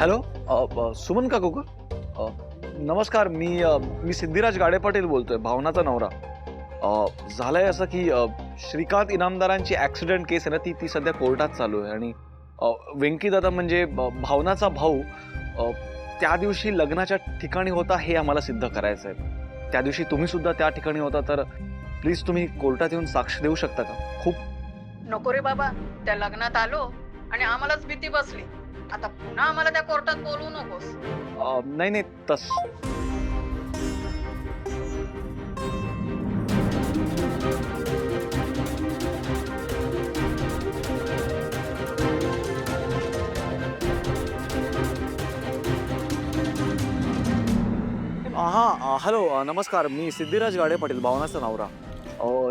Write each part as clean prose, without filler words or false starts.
Hello, Suman काकू का? नमस्कार, मी सिद्धिराज गाडे पाटील बोलतोय, भावनाचा नवरा. झालंय असं की श्रीकांत इनामदारांची ॲक्सिडेंट केस आहे ना, ती सध्या कोर्टात चालू आहे. आणि वेंकी दादा म्हणजे भावनाचा भाऊ त्या दिवशी लग्नाच्या ठिकाणी होता हे आम्हाला सिद्ध करायचं आहे. त्या दिवशी तुम्ही सुद्धा त्या ठिकाणी होता, तर प्लीज तुम्ही कोर्टात येऊन साक्ष देऊ शकता का? खूप नको रे बाबा, त्या लग्नात आलो आणि आम्हालाच भीती बसली. आता पुन्हा आम्हाला त्या कोर्टात बोलवू नकोस. नाही नाही तस हां, हॅलो, नमस्कार, मी सिद्धिराज गाडे पाटील, भावनाचा नवरा.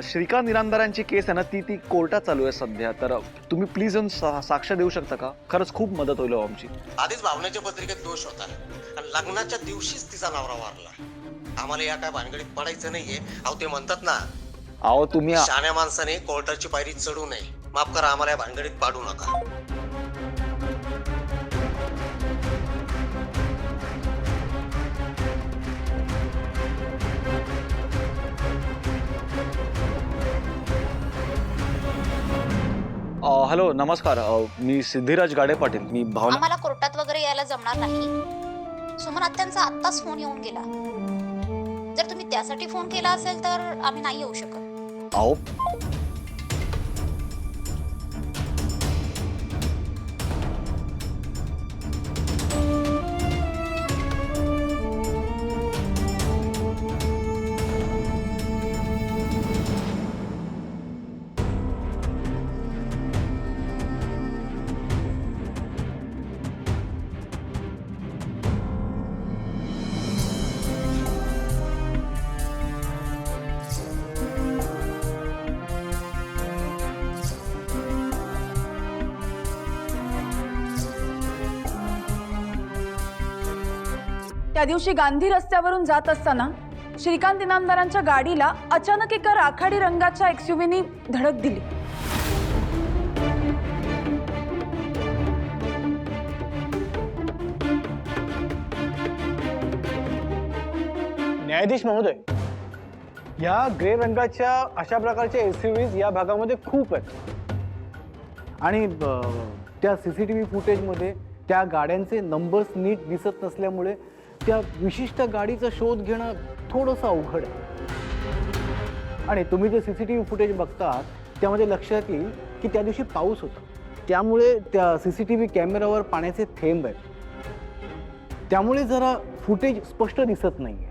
श्रीकांत इनामदारांची केस आहे ना, ती कोर्टात चालू आहे सध्या, तर तुम्ही प्लीज येऊन साक्ष देऊ शकता का? खरंच खूप मदत होईल आमची. आधीच भावनेच्या पत्रिकेत दोष होता आणि लग्नाच्या दिवशीच तिचा नवरा वारला. आम्हाला या काय भानगडीत पडायचं नाहीये. अहो ते म्हणतात ना, अहो तुम्ही शहाण्या माणसाने कोर्टाची पायरी चढू नये. माफ करा, आम्हाला या भानगडीत पाडू नका. हॅलो, नमस्कार, मी सिद्धिराज गाडे पाटील, मी भावना. आम्हाला कोर्टात वगैरे यायला जमणार नाही. सुमन आत्यांचा आत्ताच फोन येऊन गेला. जर तुम्ही त्यासाठी फोन केला असेल तर आम्ही नाही येऊ शकत. अहो त्या दिवशी गांधी रस्त्यावरून जात असताना श्रीकांत इनामदारांच्या गाडीला अचानक एका राखाडी रंगाच्या एक्सयूव्हीनी धडक दिली. न्यायाधीश महोदय, या ग्रे रंगाच्या अशा प्रकारच्या एसयूव्हीज या भागामध्ये खूप आहेत आणि त्या सीसीटीव्ही फुटेजमध्ये त्या गाड्यांचे नंबर्स नीट दिसत नसल्यामुळे त्या विशिष्ट गाडीचा शोध घेणं थोडंसं अवघड आहे. आणि तुम्ही जे सीसीटीव्ही फुटेज बघतात त्यामध्ये लक्षात येईल की त्या दिवशी पाऊस होता, त्यामुळे त्या सीसीटीव्ही कॅमेऱ्यावर पाण्याचे थेंब आहेत, त्यामुळे जरा फुटेज स्पष्ट दिसत नाहीये.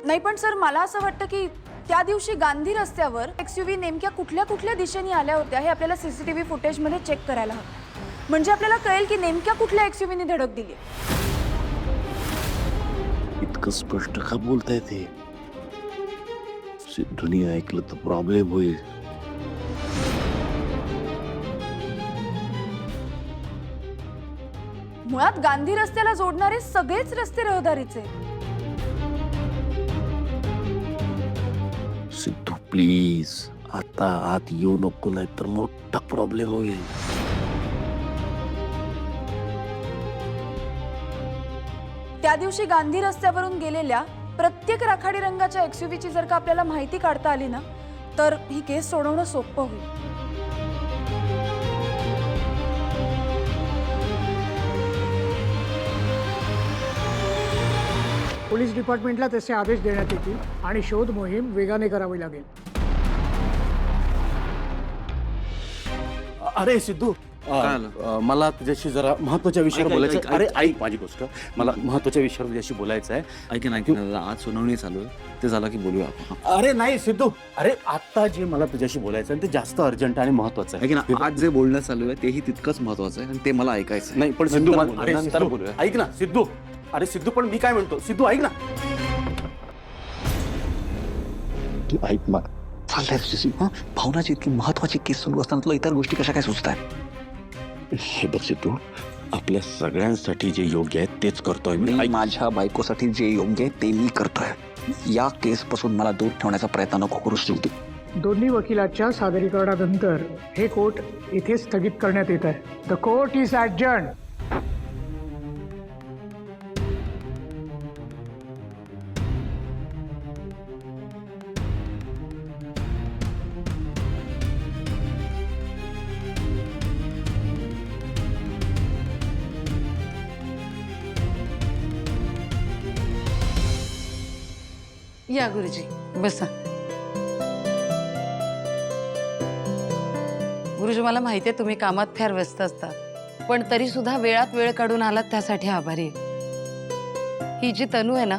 नाही पण सर, मला असं वाटतं की त्या दिवशी गांधी रस्त्यावर एक्सयूव्ही नेमक्या कुठल्या कुठल्या दिशेने आल्या होत्या हे आपल्याला सीसीटीव्ही फुटेजमध्ये चेक करायला हवं. म्हणजे आपल्याला कळेल की नेमक्या कुठल्या एक्सयूव्हीने धडक दिली. इतकं स्पष्ट का बोलताय ते? सिद्धूनी ऐकलं तर प्रॉब्लेम होईल. मुळात गांधी रस्त्याला जोडणारे सगळेच रस्ते रहदारीचे. सिद्धू प्लीज आता आत येऊ नको, नाही तर मोठा प्रॉब्लेम होईल. त्या दिवशी गांधी रस्त्यावरून गेलेल्या प्रत्येक राखाडी रंगाच्या एक्सयूव्हीची जर का आपल्याला माहिती काढता आली ना, तर ही केस सोडवणं सोपं होईल. पोलीस डिपार्टमेंटला तसे आदेश देण्यात येतील आणि शोध मोहीम वेगाने करावी लागेल. अरे सिद्धू, मला तुझ्याशी जरा महत्वाच्या विषयावर बोलायचं आहे. अरे ऐक माझी गोष्ट, मला महत्वाच्या विषयावर तुझ्याशी बोलायचं आहे. ऐक ना, आज सुनावणी चालू आहे, ते झालं की बोलूया आपण. अरे नाही सिद्धू, अरे आता जे मला तुझ्याशी बोलायचं आहे ते जास्त अर्जंट आणि महत्वाचं आहे. ऐक ना, आज जे बोलणं चालू आहे तेही तितकंच महत्वाचं आहे आणि ते मला ऐकायचं आहे. नाही पण सिद्धू, अरे नंतर सिद्धू, बोलूया. ऐक ना सिद्धू, अरे सिद्धू पण मी काय म्हणतो, सिद्धू ऐक ना. तू ऐक ना, चाललंय भावनाची इतकी महत्वाची केस सुरू असताना तुला इतर गोष्टी कशा काय सुचतात? हे बघ सिद्धू, आपल्या सगळ्यांसाठी जे योग्य आहे तेच करतोय मी. माझ्या बायकोसाठी जे योग्य आहे ते मी करतोय. या केस पासून मला दूर ठेवण्याचा प्रयत्न नको करूस तू. दोन्ही वकिलाच्या सादरीकरणानंतर हे कोर्ट इथे स्थगित करण्यात येत आहे. The court is adjourn. या गुरुजी बसा. गुरुजी मला माहिती आहे तुम्ही कामात फार व्यस्त असतात, पण तरी सुद्धा वेळात वेळ काढून आलात त्यासाठी आभारी आहे. ही जी तनू आहे ना,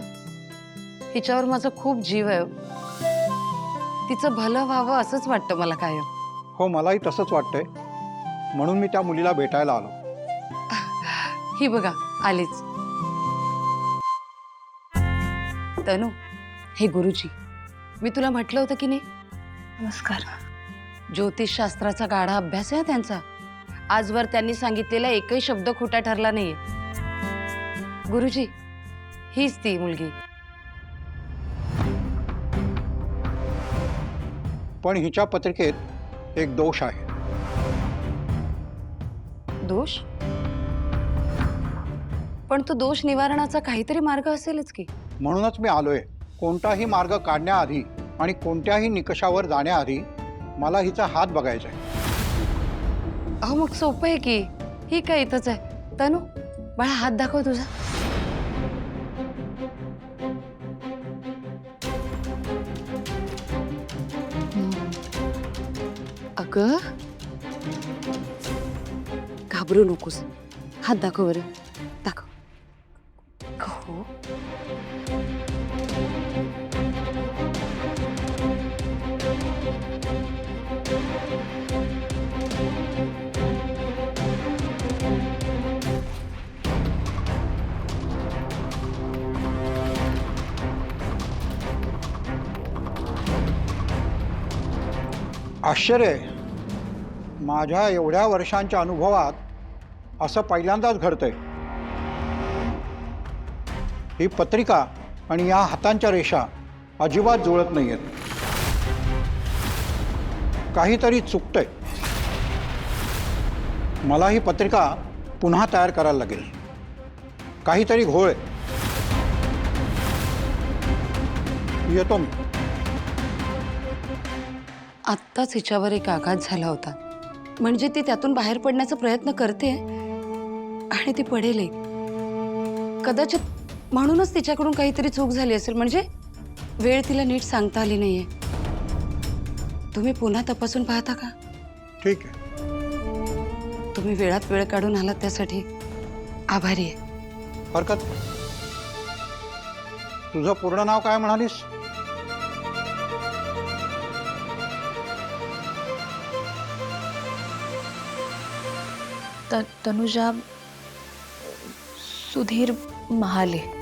हिच्यावर माझा खूप जीव आहे. तिचं भलं व्हावं असंच वाटतं मला कायम. हो, मलाही तसंच वाटतंय, म्हणून मी त्या मुलीला भेटायला आलो. ही बघा आलीच. तनू, हे गुरुजी, मी तुला म्हटलं होतं की नाही? नमस्कार. ज्योतिषशास्त्राचा गाढा अभ्यास आहे त्यांचा. आजवर त्यांनी सांगितलेला एकही शब्द खोटा ठरला नाहीये. गुरुजी, हीच ती मुलगी. पण हिच्या पत्रिकेत एक दोष आहे. दोष? पण तो दोष निवारणाचा काहीतरी मार्ग असेलच की. म्हणूनच मी आलोय. कोणताही मार्ग काढण्याआधी आणि कोणत्याही निकषावर जाण्याआधी मला हिचा हात बघायचा आहे. अहो मग सोपं आहे की. ही काय इथंच आहे. तनू, बाळा हात दाखव तुझा. अगं, घाबरू नकोस. हात दाखव बरं. दाखव. हो. आश्चर्य आहे, माझ्या एवढ्या वर्षांच्या अनुभवात असं पहिल्यांदाच घडतंय. ही पत्रिका आणि या हातांच्या रेषा अजिबात जुळत नाहीयेत. काहीतरी चुकतंय. मला ही पत्रिका पुन्हा तयार करायला लागेल. काहीतरी घोळ आहे. येतो मी. आत्ताच हिच्यावर एक आघात झाला होता. म्हणजे ती त्यातून बाहेर पडण्याचा प्रयत्न करते आणि ती पडेल. कदाचित म्हणूनच तिच्याकडून काहीतरी चूक झाली असेल. म्हणजे वेळ तिला नीट सांगता आली नाहीये. तुम्ही पुन्हा तपासून पाहता का? ठीक आहे. तुम्ही वेळात वेळ काढून आलात त्यासाठी आभारी आहे. हरकत. तुझं पूर्ण नाव काय म्हणालीस? तनुजा सुधीर महाले.